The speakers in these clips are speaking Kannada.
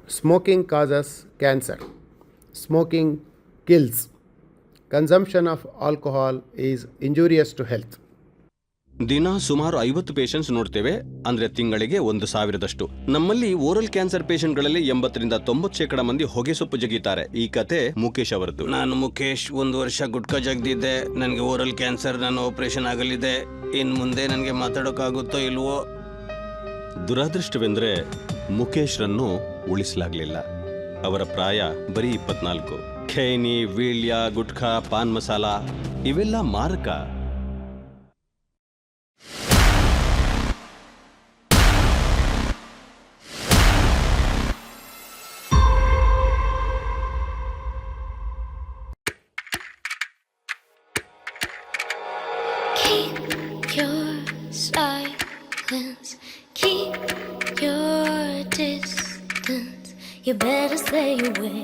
Smoking causes cancer. Smoking kills. Consumption of alcohol is injurious to health. ದಿನ ಸುಮಾರು 50 ಪೇಷಂಟ್ಸ್ ನೋಡ್ತೇವೆ, ಅಂದ್ರೆ ತಿಂಗಳಿಗೆ 1,000ದಷ್ಟು. ನಮ್ಮಲ್ಲಿ ಓರಲ್ ಕ್ಯಾನ್ಸರ್ ಪೇಷಂಟ್ಗಳಲ್ಲಿ 80-90% ಮಂದಿ ಹೊಗೆ ಸೊಪ್ಪು ಜಗಿತಾರೆ. ಈ ಕತೆ ಮುಖೇಶ್ ಅವರದ್ದು. ನಾನು ಮುಖೇಶ್, 1 ವರ್ಷ ಗುಟ್ಕಾ ಜಗ್ದಿದ್ದೆ. ನನಗೆ ಓರಲ್ ಕ್ಯಾನ್ಸರ್, ನಾನು ಆಪರೇಷನ್ ಆಗಲಿದೆ. ಇನ್ ಮುಂದೆ ನನಗೆ ಮಾತಾಡೋಕ್ಕಾಗುತ್ತೋ ಇಲ್ವೋ? ದುರಾದೃಷ್ಟವೆಂದ್ರೆ ಮುಖೇಶ್ರನ್ನು ಉಳಿಸಲಾಗಲಿಲ್ಲ. ಅವರ ಪ್ರಾಯ ಬರೀ 24. ಖೈನಿ, ವೀಳ್ಯ, ಗುಟ್ಕಾ, ಪಾನ್ ಮಸಾಲ ಇವೆಲ್ಲ ಮಾರಕ. Keep your distance. You better stay away.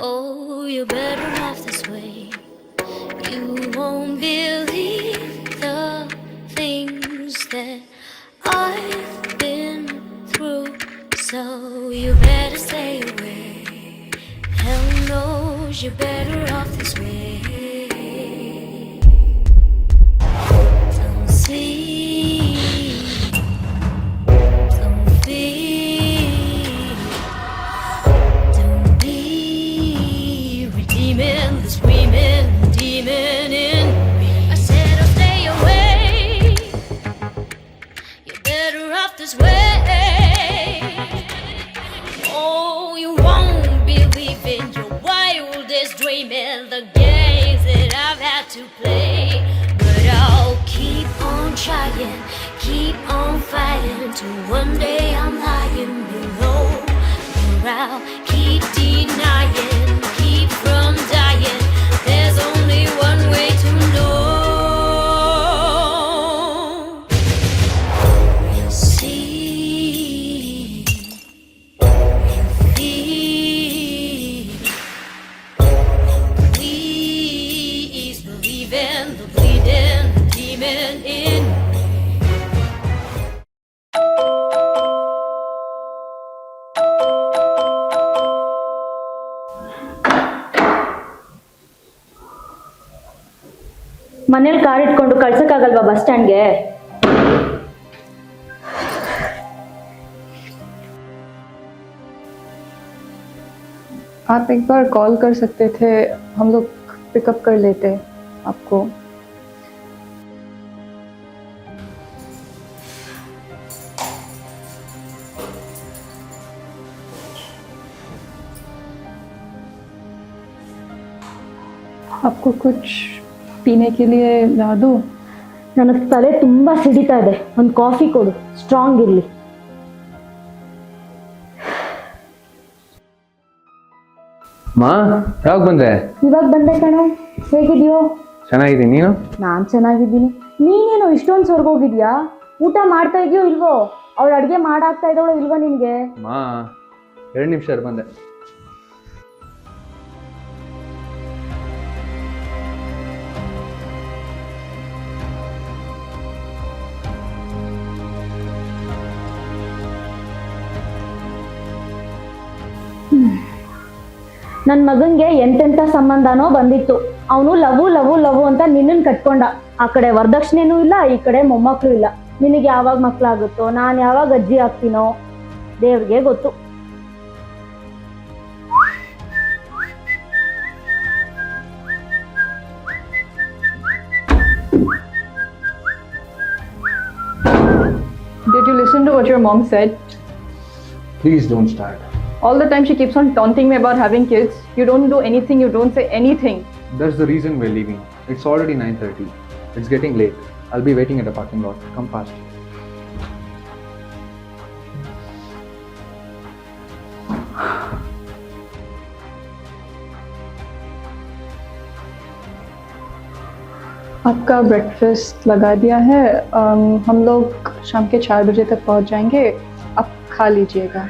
Oh, you better off this way. You won't believe the things that I've been through. So you better stay away. Hell knows you're better off this way. Don't sleep, don't fear, don't be redeeming the screaming demon in me. I said I'll stay away. You're better off this way. Oh, you won't believe in your wildest dream and the games that I've had to play. But I'll keep on trying, keep on fighting till one day I'm lying below. Or I'll keep denying, keep from dying. There's only one way to know. You'll see, you'll feel. Please believe in the bleeding demon in me. ಮನೇಲಿ ಕಾರ್ ಇಟ್ಕೊಂಡು ಕಳ್ಸಕ್ಕಾಗಲ್ವಾ ಬಸ್ ಸ್ಟ್ಯಾಂಡ್ಗೆ? आप एक बार कॉल कर सकते थे, हम लोग पिकअप कर लेते आपको. आपको कुछ पीने के लिए ला दूँ? ನನ್ನ ತಲೆ ತುಂಬಾ ಸಿಡಿತಾ ಇದೆ, ಒಂದು ಕಾಫಿ ಕೊಡು, ಸ್ಟ್ರಾಂಗ್ ಇರಲಿ. ಮಾ, ಯಾವಾಗ ಬಂದೆ? ಇವಾಗ ಬಂದೆ ಕಣೋ. ಹೇಗಿದೆಯೋ? ಚೆನ್ನಾಗಿದ್ದೀನಿ, ನೀನು? ನಾನು ಚೆನ್ನಾಗಿದ್ದೀನಿ. ನೀನೇನು ಇಷ್ಟೊಂದು ಹೊರ್ಗೋಗಿದ್ಯಾ? ಊಟ ಮಾಡ್ತಾ ಇದೆಯೋ ಇಲ್ವೋ? ಅವಳು ಅಡುಗೆ ಮಾಡಾಕ್ತಾ ಇದ್ದಾಳೋ ಇಲ್ವೋ ನಿನಗೆ? ಮಾ, 2 ನಿಮಿಷ ಬಂದೆ. ನನ್ನ ಮಗನ್ಗೆ ಎಂತೆಂಥ ಸಂಬಂಧನೋ ಬಂದಿತ್ತು. ಅವನು ಲವು ಲವು ಲವು ಅಂತ ನಿನ್ನನ್ನು ಕಟ್ಕೊಂಡ. ಆ ಕಡೆ ವರದಕ್ಷಿಣೆನೂ ಇಲ್ಲ, ಈ ಕಡೆ ಮೊಮ್ಮಕ್ಕಳು ಇಲ್ಲ. ನಿನಗೆ ಯಾವಾಗ ಮಕ್ಕಳಾಗುತ್ತೋ, ನಾನು ಯಾವಾಗ ಅಜ್ಜಿ ಆಗ್ತೀನೋ ದೇವ್ರಿಗೆ ಗೊತ್ತು. Did you listen to what your mom said? Please don't start. All the time she keeps on taunting me about having kids. You don't do anything, you don't say anything. That's the reason we're leaving. It's already 9:30. It's getting late. I'll be waiting at the parking lot. Come fast. आपका ब्रेकफास्ट लगा दिया है. हम लोग शाम के 4 बजे तक पहुंच जाएंगे. आप खा लीजिएगा.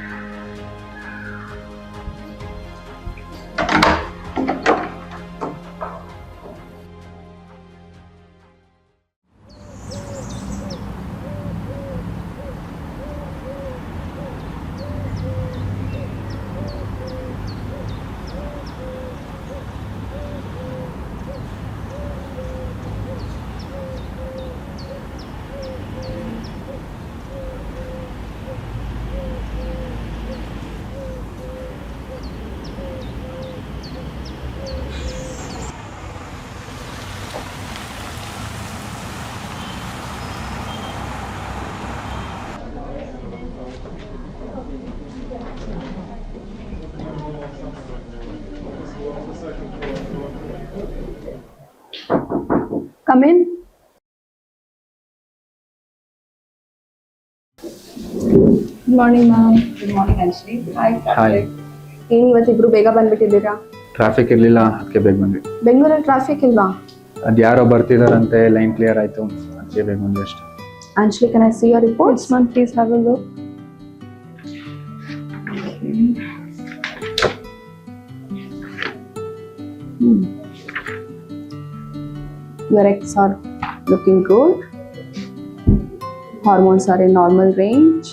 Come in. Good morning, ma'am. Good morning ಅಂಶ್ಲಿ. Hi hi. ಏನು ಇವತ್ತಿಬ್ರು ಬೇಗ ಬಂದ್ಬಿಟ್ಟಿದ್ದೀರಾ? ಟ್ರಾಫಿಕ್ ಇರಲಿಲ್ಲ, ಅದಕ್ಕೆ ಬೇಗ ಬಂದ್ವಿ. ಬೆಂಗಳೂರಲ್ಲಿ ಟ್ರಾಫಿಕ್ ಇಲ್ವಾ? ಅದು ಯಾರೋ ಬರ್ತಿದಾರಂತೆ, ಲೈನ್ ಕ್ಲಿಯರ್ ಆಯಿತು, ಅದಕ್ಕೆ ಬೇಗ ಬಂದ್ವಿ ಅಷ್ಟೇ. Anjali, can I see your reports? Yes, ma'am. Please have a look. Your eggs are looking good. Hormones are in normal range.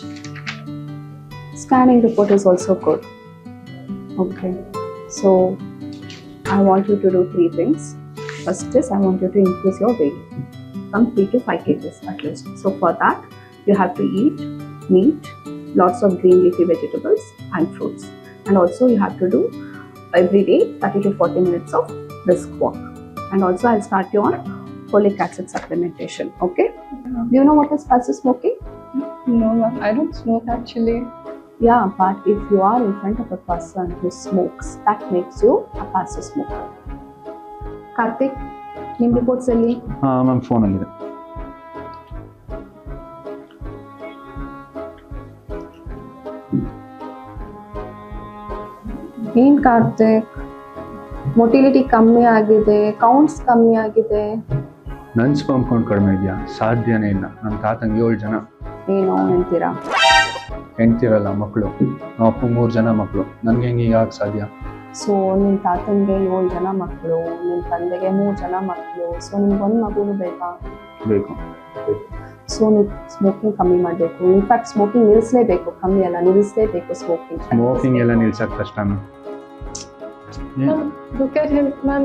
Scanning report is also good. Okay. So, I want you to do 3 things. First is I want you to increase your weight from 3 to 5 kgs at least. So for that, you have to eat meat, lots of green leafy vegetables and fruits. And also you have to do every day 30 to 40 minutes of brisk walk. And also I'll start you on folic acid supplementation. Okay? Do you know what is passive smoking? No, ma'am. I don't smoke actually. Yeah, but if you are in front of a person who smokes, that makes you a passive smoker. Karthik, ನಿಮ್ಮ ರಿಪೋರ್ಟ್ಸ್ ಅಲ್ಲಿ? ಹಾಂ ಮ್ಯಾಮ್, ಫೋನಲ್ಲಿದೆ. ಏನ್ ಕಾರ್ತಿಕ್, ಮೊಟಿಲಿಟಿ ಕಮ್ಮಿ ಆಗಿದೆ, ಕೌಂಟ್ಸ್ ಕಮ್ಮಿ ಆಗಿದೆ. ನನ್ನ ಸ್ಪರ್ಮ್ ಕೌಂಟ್ ಕಡಿಮೆ ಇದೆಯಾ? ಸಾಧ್ಯನೇ ಇಲ್ಲ. ನನ್ನ ತಾತಂಗೆ 7 ಜನ ಏನೋ ಹೇಳ್ತೀರಾ? ಹೆಂಡ್ತಿರಲ್ಲ, ಮಕ್ಕಳು. ನಮ್ಮ ಅಪ್ಪ 3 ಜನ ಮಕ್ಕಳು. ನನಗೆ ಹೆಂಗೆ ಈಗ ಸಾಧ್ಯ? ಸೊ ನಿಮ್ಮ ತಾತನಿಗೆ 7 ಜನ ಮಕ್ಕಳು, ನಿಮ್ಮ ತಂದೆಗೆ 3 ಜನ ಮಕ್ಕಳು. ಸೊ ನಿಮ್ಗೊಂದು ಮಗುನು ಬೇಕಾ? ಬೇಕು. ಸೊ ನೀವು ಸ್ಮೋಕಿಂಗ್ ಕಮ್ಮಿ ಮಾಡಬೇಕು. ಇನ್ಫ್ಯಾಕ್ಟ್ ಸ್ಮೋಕಿಂಗ್ ನಿಲ್ಲಿಸಲೇಬೇಕು, ಕಮ್ಮಿ ಅಲ್ಲ ನಿಲ್ಲಿಸಲೇಬೇಕು ಸ್ಮೋಕಿಂಗ್. ಸ್ಮೋಕಿಂಗ್ ಎಲ್ಲ ನಿಲ್ಸಕ್ಕೆ ಕಷ್ಟ ma'am. Ma'am, look at him, ma'am.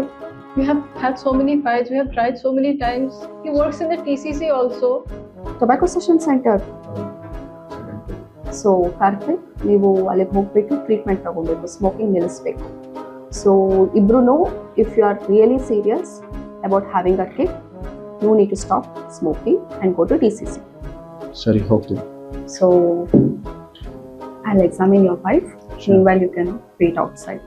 We have had so many fights. We have tried so many times. He works in the TCC also. Tobacco cessation centre. So Karthik, ನೀವು ಅಲ್ಲಿಗೆ ಹೋಗ್ಬಿಟ್ಟು ಟ್ರೀಟ್ಮೆಂಟ್ ತಗೋಬೇಕು, ಸ್ಮೋಕಿಂಗ್ ನಿಲ್ಲಿಸ್ಬೇಕು. ಸೊ ಇಬ್ರು, if you are really serious about having a kid, you need to stop smoking and go to TCC. ಸರಿ, ಹೋಗ್ತೀವಿ. So I'll examine your wife. Meanwhile, you can wait outside.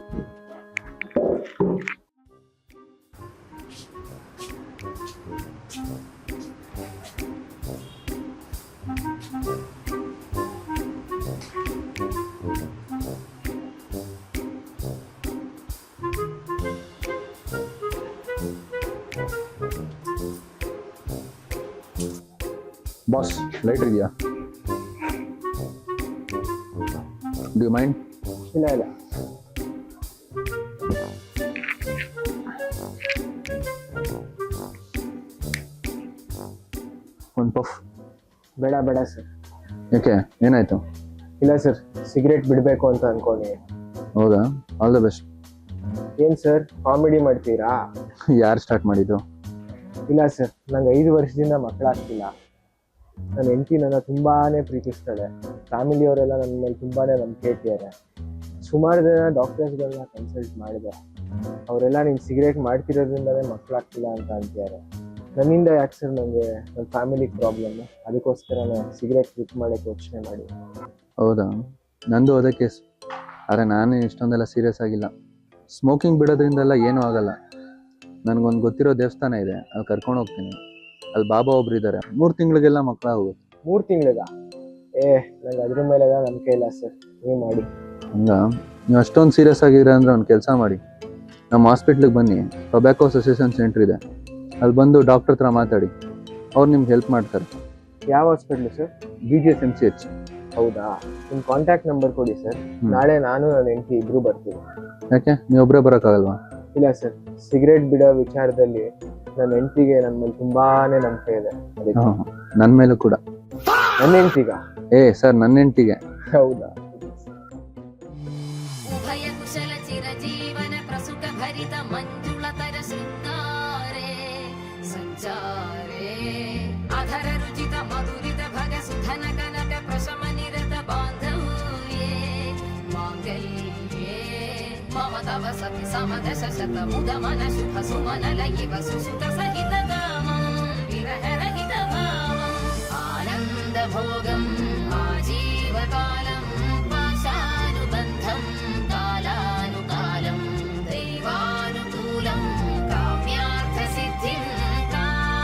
Boss, lighter ಇದೆಯಾ? Do you mind? ಇಲ್ಲ ಇಲ್ಲ. ಒಂದು ಪಫ್. ಬೇಡ ಬೇಡ ಸರ್. ಯಾಕೆ, ಏನಾಯ್ತು? ಇಲ್ಲ ಸರ್, ಸಿಗರೇಟ್ ಬಿಡಬೇಕು ಅಂತ ಅನ್ಕೊಂಡೆ. ಹೌದಾ? All the best. ಏನು ಸರ್ ಕಾಮಿಡಿ ಮಾಡ್ತೀರಾ? ಯಾರು ಸ್ಟಾರ್ಟ್ ಮಾಡಿದ್ದು? ಇಲ್ಲ ಸರ್, ನಂಗೆ 5 ವರ್ಷದಿಂದ ಮಕ್ಕಳಾಗ್ತಿಲ್ಲ. ನನ್ನ ಹೆಂಡತಿ ನನ್ನ ತುಂಬಾ ಪ್ರೀತಿಸ್ತಾಳೆ. ಫ್ಯಾಮಿಲಿಯವರೆಲ್ಲ ನನ್ನ ಮೇಲೆ ತುಂಬಾ ನಂಬಿಕೆ ಇಟ್ಟಿದ್ದಾರೆ. ಸುಮಾರು ಜನ ಡಾಕ್ಟರ್ಸ್ಗಳನ್ನ ಕನ್ಸಲ್ಟ್ ಮಾಡಿದೆ. ಅವರೆಲ್ಲ ನೀನು ಸಿಗರೇಟ್ ಮಾಡ್ತಿರೋದ್ರಿಂದಲೇ ಮಕ್ಕಳಾಗ್ತಿಲ್ಲ ಅಂತ ಅಂತಿದ್ದಾರೆ. ನನ್ನಿಂದ ಯಾಕೆ ಸರ್ ನನಗೆ ನನ್ನ ಫ್ಯಾಮಿಲಿಗೆ ಪ್ರಾಬ್ಲಮ್ಮು, ಅದಕ್ಕೋಸ್ಕರನೇ ಸಿಗರೇಟ್ ಕ್ವಿಟ್ ಮಾಡೋಕ್ಕೆ ಯೋಚನೆ ಮಾಡಿ. ಹೌದಾ? ನಂದು ಅದೇ ಕೇಸ್. ಆದರೆ ನಾನು ಇಷ್ಟೊಂದೆಲ್ಲ ಸೀರಿಯಸ್ ಆಗಿಲ್ಲ. ಸ್ಮೋಕಿಂಗ್ ಬಿಡೋದ್ರಿಂದೆಲ್ಲ ಏನೂ ಆಗಲ್ಲ. ನನಗೊಂದು ಗೊತ್ತಿರೋ ದೇವಸ್ಥಾನ ಇದೆ, ಅಲ್ಲಿ ಕರ್ಕೊಂಡು ಹೋಗ್ತೀನಿ. ಅಲ್ಲಿ ಬಾಬಾ ಒಬ್ರು ಇದ್ದಾರೆ, 3 ತಿಂಗಳಿಗೆಲ್ಲ ಮಕ್ಕಳಾಗೋಗುತ್ತೆ. 3 ತಿಂಗಳಿಗ? ನಂಗೆ ಅದ್ರ ಮೇಲೆಲ್ಲ ನಂಬಿಕೆ ಇಲ್ಲ ಸರ್, ನೀವು ಮಾಡಿ. ಹಂಗ ನೀವು ಅಷ್ಟೊಂದು ಸೀರಿಯಸ್ ಆಗಿದ್ರೆ ಅಂದರೆ ಒಂದು ಕೆಲಸ ಮಾಡಿ, ನಮ್ಮ ಹಾಸ್ಪಿಟ್ಲಿಗೆ ಬನ್ನಿ. ಟೊಬ್ಯಾಕೊ ಸೆಸೇಷನ್ ಸೆಂಟ್ರ್ ಇದೆ, ಅಲ್ಲಿ ಬಂದು ಡಾಕ್ಟರ್ ಹತ್ರ ಮಾತಾಡಿ, ಅವ್ರು ನಿಮ್ಗೆ ಹೆಲ್ಪ್ ಮಾಡ್ತಾರೆ. ಯಾವ ಹಾಸ್ಪಿಟ್ಲು ಸರ್? BGSMCH. ಹೌದಾ? ನಿಮ್ಮ ಕಾಂಟ್ಯಾಕ್ಟ್ ನಂಬರ್ ಕೊಡಿ ಸರ್. ನಾಳೆ ನಾನು ನನ್ನ ಹೆಂಡತಿ ಇಬ್ರು ಬರ್ತೀವಿ. ಯಾಕೆ, ನೀವು ಒಬ್ಬರೇ ಬರೋಕ್ಕಾಗಲ್ವಾ? ಇಲ್ಲ ಸರ್, ಸಿಗರೇಟ್ ಬಿಡೋ ವಿಚಾರದಲ್ಲಿ ನನ್ನ ಹೆಂಡತಿಗೆ ನನ್ನ ಮೇಲೆ ತುಂಬಾನೇ ನಂಬಿಕೆ ಇದೆ. ಅದಕ್ಕೆ ನನ್ನ ಮೇಲೂ ಕೂಡ. ನನ್ನ ಹೆಂಡತಿಗ? ಸರ್, ನನ್ನ ಹೆಂಡತಿಗೆ. ಹೌದಾ? ಉಭಯ ಕುಶಲ ಚಿರಜೀವನ ಪ್ರಸುಖ ಭರಿತ ಮಂಜುಳತರ ಶೃಂಗಾರೆ ಸಂಚಾರೇ ಅಧರ ರುಚಿತ ಮಧುರಿತ ಭಗ ಸುಧನ ಕನಕ ಪ್ರಶಮ ನಿರತ ಬಾಂಧವ್ಯೇ ಮಾಂಗಲ್ಯೇ ಮಮ ತವ ಸತಿ ಸಮದಶ ಶತ ಮುದ ಮನ ಶುಭ ಸುಮನ ಲಯಿವ ಸುಸುತ ಸಹಿತ ಕಾಮಂ ವಿರಹ ರಹಿತ ಭಾವಂ ಆನಂದ ಭೋಗಂ ಆಜೀವಕಾಲಂ ಪಾಶಾನುಬಂಧಂ ಕಾಲಾನುಕಾಲಂ ದೈವಾನುಕೂಲಂ ಕಾಮ್ಯಾರ್ಥ ಸಿದ್ಧಿಂ ಕಾಮಯೇತ್ಯಭಿಲಾಷಂ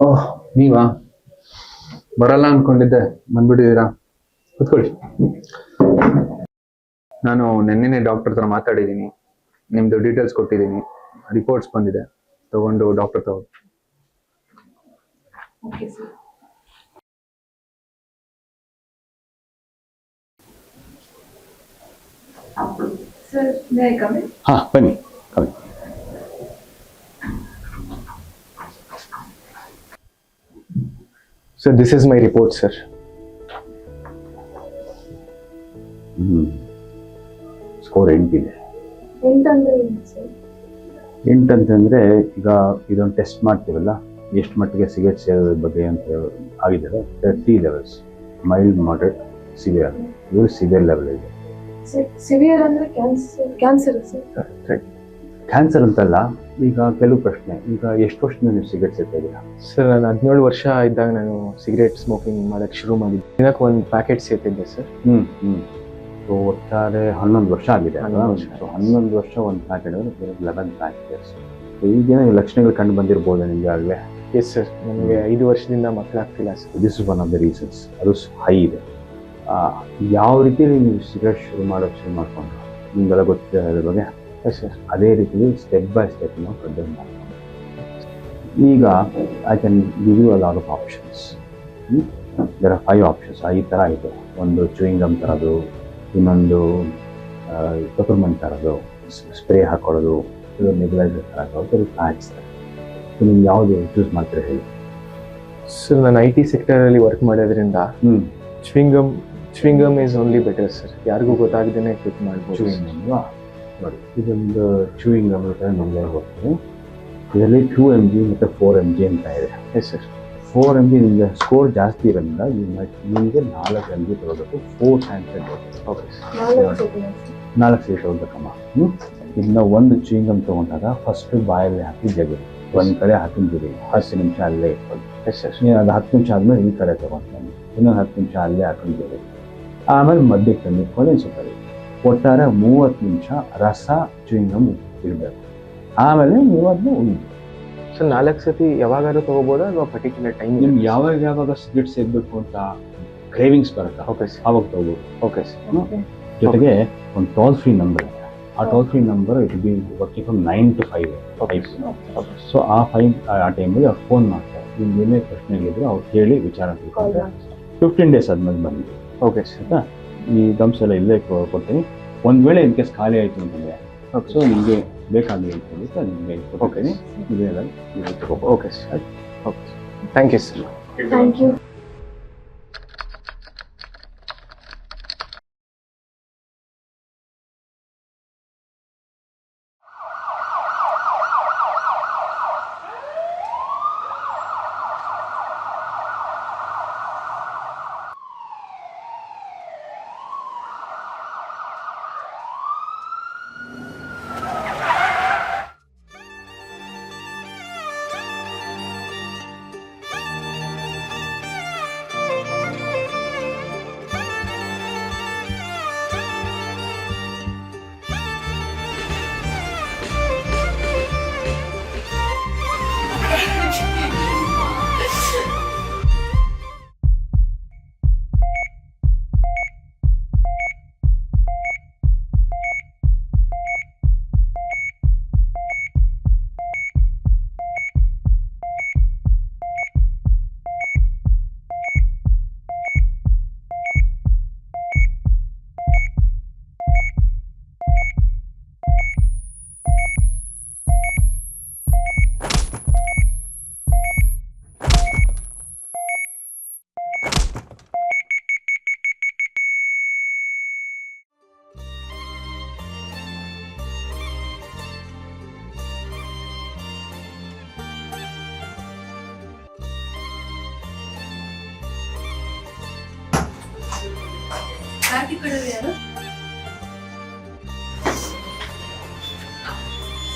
ಓಹ್ ನೀವಾ? ಬರಲ್ಲ ಅನ್ಕೊಂಡಿದ್ದೆ, ಬಂದ್ಬಿಟ್ಟಿದ್ದೀರಾ. ಕೂತ್ಕೊಳ್ಳಿ. ನಾನು ನೆನ್ನೆನೆ ಡಾಕ್ಟರ್ ಹತ್ರ ಮಾತಾಡಿದ್ದೀನಿ, ನಿಮ್ದು ಡೀಟೇಲ್ಸ್ ಕೊಟ್ಟಿದ್ದೀನಿ, ರಿಪೋರ್ಟ್ಸ್ ಬಂದಿದೆ, ತಗೊಂಡು ಡಾಕ್ಟರ್ ತಗೋ. Okay, sir. Sir, may I come in? ಹಾ ಬನ್ನಿ, ಬನ್ನಿ. Sir, this is my report, sir. Score 8 ಇದೆ. ಎಂಟಂದ್ರೆ ಏನು ಸರ್? 8 ಅಂತಂದರೆ ಈಗ ಇದೊಂದು ಟೆಸ್ಟ್ ಮಾಡ್ತೀವಲ್ಲ, ಎಷ್ಟು ಮಟ್ಟಿಗೆ ಸಿಗರೇಟ್ ಸೇರೋದ್ರ ಬಗ್ಗೆ ಅಂತ ಆಗಿದ್ದಾರೆ. 3 ಲೆವೆಲ್ಸ್: ಮೈಲ್ಡ್, ಮಾಡರೇಟ್, ಸಿವಿಯರ್. ಇವರು ಸಿವಿಯರ್ ಲೆವೆಲ್ ಇದೆ. ಸಿವಿಯರ್ ಅಂದ್ರೆ ಕ್ಯಾನ್ಸರ್ ಸರ್? ಕ್ಯಾನ್ಸರ್ ಅಂತಲ್ಲ, ಈಗ ಕೆಲವು ಪ್ರಶ್ನೆ, ಈಗ ಎಷ್ಟು ವರ್ಷದಿಂದ ನೀವು ಸಿಗರೇಟ್ ಸೇರ್ತಾ ಇದ್ದೀರಾ? ಸರ್, ನಾನು 17 ವರ್ಷ ಇದ್ದಾಗ ನಾನು ಸಿಗರೇಟ್ ಸ್ಮೋಕಿಂಗ್ ಮಾಡೋಕ್ಕೆ ಶುರು ಮಾಡಿದ್ದೆ. ದಿನಕ್ಕೆ 1 ಪ್ಯಾಕೆಟ್ ಸೇರ್ತಿದ್ದೆ ಸರ್. ಸೊ ಒಟ್ಟಾರೆ 11 ವರ್ಷ ಆಗಿದೆ. 11 ವರ್ಷ. ಸೊ 11 ವರ್ಷ ಒಂದು ಪ್ಯಾಕೆಟ್ ಅಂದರೆ 11 ಪ್ಯಾಕೆಟ್ಸ್. ಈಗೇನೋ ಲಕ್ಷಣಗಳು ಕಂಡು ಬಂದಿರ್ಬೋದು ನಿಮಗೆ ಆಗಲೇ. ಎಸ್ ಸರ್, ನನಗೆ 5 ವರ್ಷದಿಂದ ಮಕ್ಕಳಾಗ್ತಿಲ್ಲ sir. This is one of the reasons. ಅದು ಹೈ ಇದೆ. ಯಾವ ರೀತಿ ನೀವು ಸಿಗರೇಟ್ ಶುರು ಮಾಡ್ಕೊಂಡು ನಿಮಗೆಲ್ಲ ಗೊತ್ತಿದೆ ಅದ್ರ ಬಗ್ಗೆ. Yes sir. ಅದೇ ರೀತಿ ಸ್ಟೆಪ್ ಬೈ ಸ್ಟೆಪ್ ನಾವು ಕಂಟ್ರೋಲ್ ಮಾಡ್ಕೊಂಡು ಈಗ I can give you a lot of options. There are 5 options. ಈ ಥರ ಇದೆ. ಒಂದು ಚೂಯಿಂಗ್ ಗಮ್ ತರೋದು, ಇನ್ನೊಂದು ಪೆಪರ್ಮೆಂಟ್ ತರೋದು, ಸ್ಪ್ರೇ ಹಾಕೊಳ್ಳೋದು, ಇದು ನೆಬುಲೈಸರ್ ತರೋದು, ಪ್ಯಾಕ್ಸ್. ನಿಮ್ಗೆ ಯಾವುದು ಚೂಸ್ ಮಾಡ್ತೀರಾ ಹೇಳಿ? ಸರ್, ನಾನು IT ಸೆಕ್ಟರಲ್ಲಿ ವರ್ಕ್ ಮಾಡೋದ್ರಿಂದ ಚ್ವಿಂಗಮ್ ಈಸ್ ಓನ್ಲಿ ಬೆಟರ್ ಸರ್. ಯಾರಿಗೂ ಗೊತ್ತಾಗದೇನೆ ಕ್ವಿಟ್ ಮಾಡ್ಬೋದು. ಚೂಯಿಂಗ್ ಗಮ್ ನೋಡಿ, ಇದೊಂದು ಚೂಯಿಂಗ್ ಗಮ್ ನಮಗೆ ಹೋಗ್ತೀನಿ. ಇದರಲ್ಲಿ 2 mg ಮತ್ತು 4 mg ಅಂತ ಇದೆ. Yes sir. 4 mg ನಿಮಗೆ ಸ್ಕೋರ್ ಜಾಸ್ತಿ ಇರೋದ್ರಿಂದ ನಿಮಗೆ 4 mg ತಗೋಬೇಕು. 4 ಟೈಮ್ಸ್ ಓಕೆ ಸರ್. 4 ಸೀಟ್ ಹೋಗ್ಬೇಕಮ್ಮ. ಇದನ್ನ ಒಂದು ಚೂಯಿಂಗ್ ಗಮ್ ತೊಗೊಂಡಾಗ ಫಸ್ಟ್ ಬಾಯಲ್ಲಿ ಹಾಕಿ ಜಗಿ ಒಂದು ಕಡೆ ಹಾಕಿದ್ದೀರಿ, 10 ನಿಮಿಷ ಅಲ್ಲೇ ಇಟ್ಕೊಳ್ಳಿ. Yes sir. ನೀವು ಅದು 10 ನಿಮಿಷ ಆದಮೇಲೆ ಈ ಕಡೆ ತೊಗೊಂಡು ಇನ್ನೊಂದು 10 ನಿಮಿಷ ಅಲ್ಲೇ ಹಾಕೊಂಡಿದ್ದೀರಿ. ಆಮೇಲೆ ಮಧ್ಯಕ್ಕೆ ತಂದು ಇಟ್ಕೊಂಡು ಸುತ್ತರಿ. ಒಟ್ಟಾರೆ 30 ನಿಮಿಷ ರಸ ಚೂಯಿಂಗ್ ಗಮ್ ಇರಬೇಕು. ಆಮೇಲೆ ನೀವು ಅದನ್ನ ಉಳಿದು. ಸರ್, 4 ಸತಿ ಯಾವಾಗಾದ್ರೂ ತಗೋಬೋದಾ ಅಥವಾ ಪರ್ಟಿಕ್ಯುಲರ್ ಟೈಮ್? ನಿಮ್ಗೆ ಯಾವಾಗ ಸಿಗರೇಟ್ ಸೇರ್ಬೇಕು ಅಂತ ಕ್ರೇವಿಂಗ್ಸ್ ಬರುತ್ತಾ, ಓಕೆ ಸರ್. ಆವಾಗ ತಗೋಬೋದು. Okay sir. ಜೊತೆಗೆ ಒಂದು ಟೋಲ್ ಫ್ರೀ ನಂಬರ್ ಇದೆ. ಆ toll free number it be working from 9 to 5. So ಆ ಟೈಮಲ್ಲಿ ಅವ್ರು ಫೋನ್ ಮಾಡ್ತಾರೆ. ನಿಮ್ಗೆ ಏನೇ ಪ್ರಶ್ನೆಗಳಿದ್ರು ಅವ್ರು ಕೇಳಿ ವಿಚಾರ ತಿಳ್ಕೊಂಡ್ರೆ 15 days ಆದ್ಮೇಲೆ ಬನ್ನಿ. Okay sir. ಆಯ್ತಾ? ಈ ಗಮ್ಸ್ ಎಲ್ಲ ಇಲ್ಲೇ ಕೊಡ್ತೀನಿ. ಒಂದು ವೇಳೆ ಇನ್ ಕೇಸ್ ಖಾಲಿ ಆಯಿತು ಅಂತಂದರೆ, ಸೊ ನಿಮಗೆ ಬೇಕಾಗಲಿ ಅಂತ ಹೇಳಿದ್ರೆ ನಿಮಗೆ ಕೊಡ್ತೀನಿ. ಇದೆಲ್ಲ ನೀವು ತಗೋಬೋದು. Okay sir. Okay. Thank you sir. Thank you.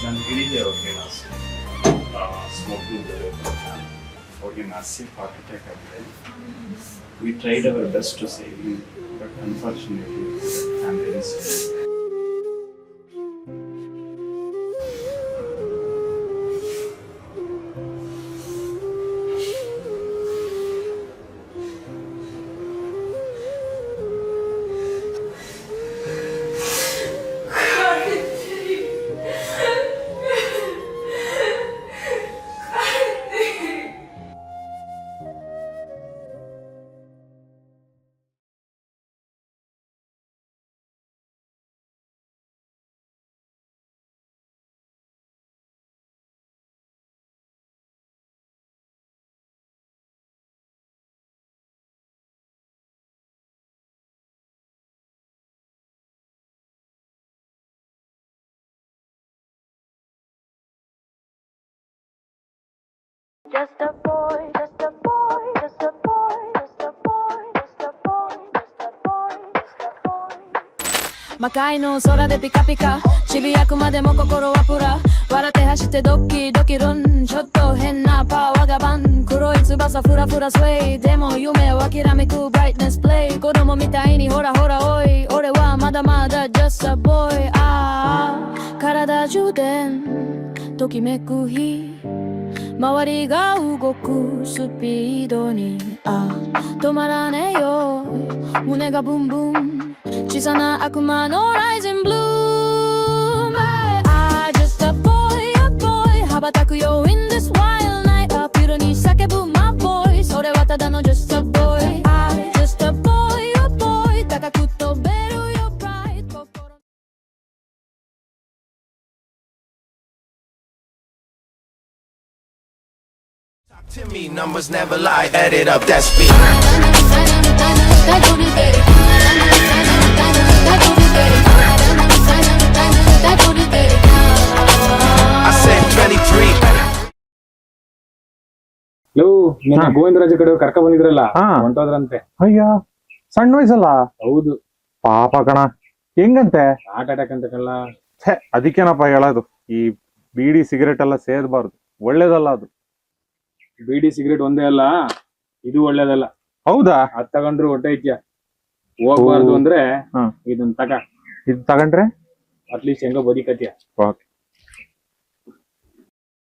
ನಾನು ಹೇಳಿದ್ದೆ ಅವ್ರಿಗೆ ಸ್ಮೋಕಿಂಗ್ ಅವ್ರಿಗೆ ಮಾಸಿವ್ ಹಾರ್ಟ್ ಅಟ್ಯಾಕ್ ಆಗಿದೆ. We tried our best to save him, but unfortunately ambulance. Just a boy, just a boy, just a boy, just a boy, just a boy, just a boy, just a boy. 魔界の空でピカピカちびやくまでも心はプラ笑って走ってドキドキルンちょっと変なパワーがバン黒い翼フラフラスウェイでも夢を諦めくブライトネスプレイ子供みたいにほらほらおい俺はまだまだ just a boy 体充電ときめく日周りが動くスピードに止まらねえよ胸がブンブン小さな悪魔のライジンブルーム just a boy, a boy 羽ばたくよ in this wild night アピールに叫ぶ my boy それはただの just a boy just a boy, a boy 高く飛べるよ pride 心To me, numbers never lie. Add it up, that's me. I said 23. ನಿನ್ನ ಗೋವಿಂದರಾಜ ಕಡೆ ಕರ್ಕ ಬಂದಿದ್ರಲ್ಲ ಹಾ. ಹೊಂಟೋದ್ರಂತೆ. ಅಯ್ಯ ಸಣ್ಣ ವಯಸ್ಸಲ್ಲ ಹೌದು, ಪಾಪ ಕಣ ಹೆಂಗಂತೆ ಹಾರ್ಟ್ ಅಟ್ಯಾಕ್ ಅಂತ ಕಲ್ಲ. ಅದಕ್ಕೇನಪ್ಪ ಹೇಳೋದು ಈ ಬೀಡಿ ಸಿಗರೇಟ್ ಎಲ್ಲ ಸೇದಬಾರ್ದು ಒಳ್ಳೇದಲ್ಲ ಅದು ಬೀಡಿ ಸಿಗರೇಟ್ ಒಂದೇ ಅಲ್ಲ, ಇದು ಒಳ್ಳೇದಲ್ಲ. ಹೌದಾ ಅದ್ ತಗೊಂಡ್ರು ಹೊಟ್ಟೆ ಐತ್ಯ ಹೋಗ್ಬಾರ್ದು ಅಂದ್ರೆ ಹಾ. ಇದನ್ ತಗ, ಇದು ತಗೊಂಡ್ರೆ ಅಟ್ಲೀಸ್ಟ್ ಹೆಂಗೋ ಬದುಕತ್ಯ. ಓಕೆ